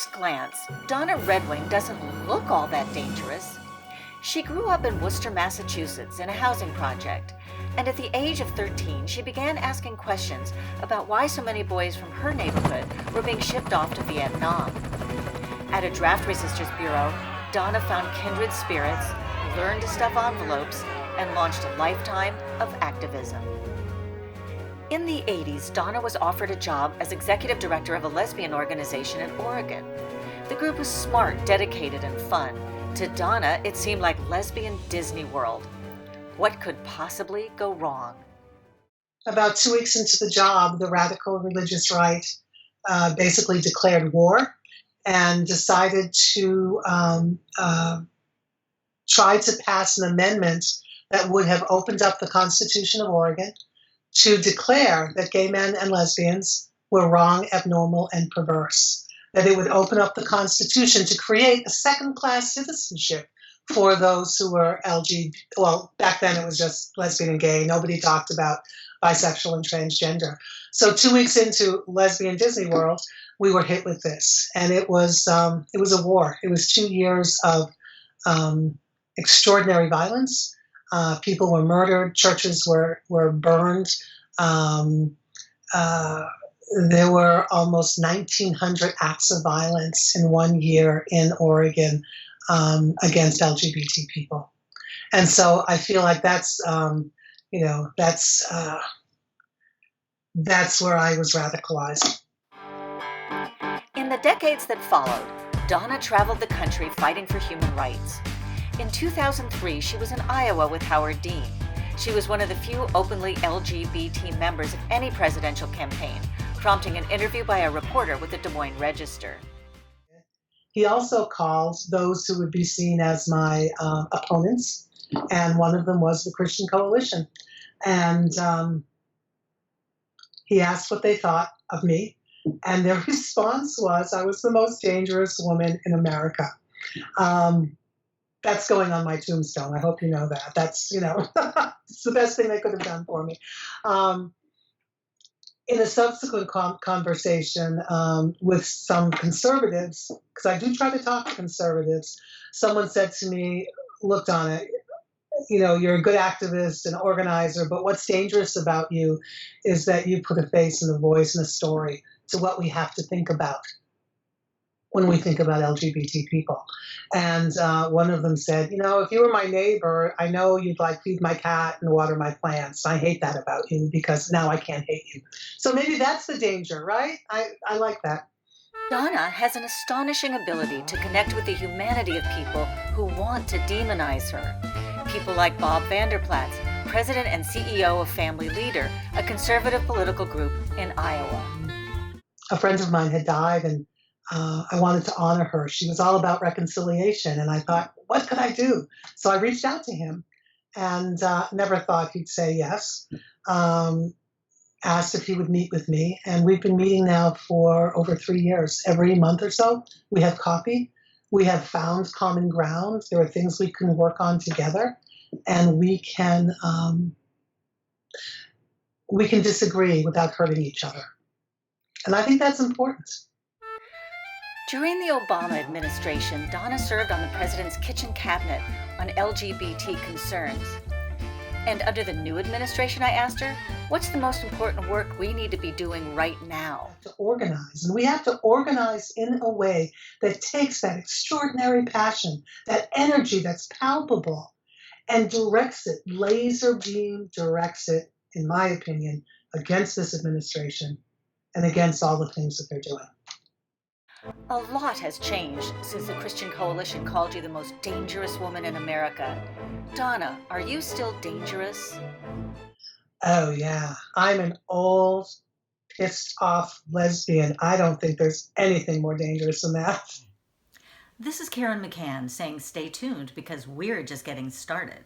first glance, Donna Red Wing doesn't look all that dangerous. She grew up in Worcester, Massachusetts in a housing project, and at the age of 13, she began asking questions about why so many boys from her neighborhood were being shipped off to Vietnam. At a draft resisters bureau, Donna found kindred spirits, learned to stuff envelopes, and launched a lifetime of activism. In the 80s, Donna was offered a job as executive director of a lesbian organization in Oregon. The group was smart, dedicated, and fun. To Donna, it seemed like lesbian Disney World. What could possibly go wrong? About 2 weeks into the job, the radical religious right basically declared war and decided to try to pass an amendment that would have opened up the Constitution of Oregon to declare that gay men and lesbians were wrong, abnormal, and perverse. That it would open up the Constitution to create a second-class citizenship for those who were LGBT. Well, back then it was just lesbian and gay. Nobody talked about bisexual and transgender. So 2 weeks into lesbian Disney World, we were hit with this, and it was a war. It was 2 years of extraordinary violence. People were murdered. Churches were burned. There were almost 1,900 acts of violence in 1 year in Oregon against LGBT people. And so I feel like that's where I was radicalized. In the decades that followed, Donna traveled the country fighting for human rights. In 2003, she was in Iowa with Howard Dean. She was one of the few openly LGBT members of any presidential campaign, prompting an interview by a reporter with the Des Moines Register. He also called those who would be seen as my opponents, and one of them was the Christian Coalition. And he asked what they thought of me, and their response was, I was the most dangerous woman in America. That's going on my tombstone. I hope you know that. That's, it's the best thing they could have done for me. In a subsequent conversation with some conservatives, because I do try to talk to conservatives, someone said to me, looked on it, you're a good activist and organizer, but what's dangerous about you is that you put a face and a voice and a story to what we have to think about when we think about LGBT people. And one of them said, if you were my neighbor, I know you'd feed my cat and water my plants. I hate that about you because now I can't hate you. So maybe that's the danger, right? I like that. Donna has an astonishing ability to connect with the humanity of people who want to demonize her. People like Bob Vanderplatz, president and CEO of Family Leader, a conservative political group in Iowa. A friend of mine had died, and I wanted to honor her. She was all about reconciliation, and I thought, what could I do? So I reached out to him and never thought he'd say yes. Asked if he would meet with me, and we've been meeting now for over 3 years. Every month or so, we have coffee. We have found common ground. There are things we can work on together, and we can disagree without hurting each other. And I think that's important. During the Obama administration, Donna served on the president's kitchen cabinet on LGBT concerns. And under the new administration, I asked her, what's the most important work we need to be doing right now? To organize. And we have to organize in a way that takes that extraordinary passion, that energy that's palpable, and directs it, laser beam directs it, in my opinion, against this administration and against all the things that they're doing. A lot has changed since the Christian Coalition called you the most dangerous woman in America. Donna, are you still dangerous? Oh, yeah. I'm an old, pissed off lesbian. I don't think there's anything more dangerous than that. This is Karen McCann saying stay tuned because we're just getting started.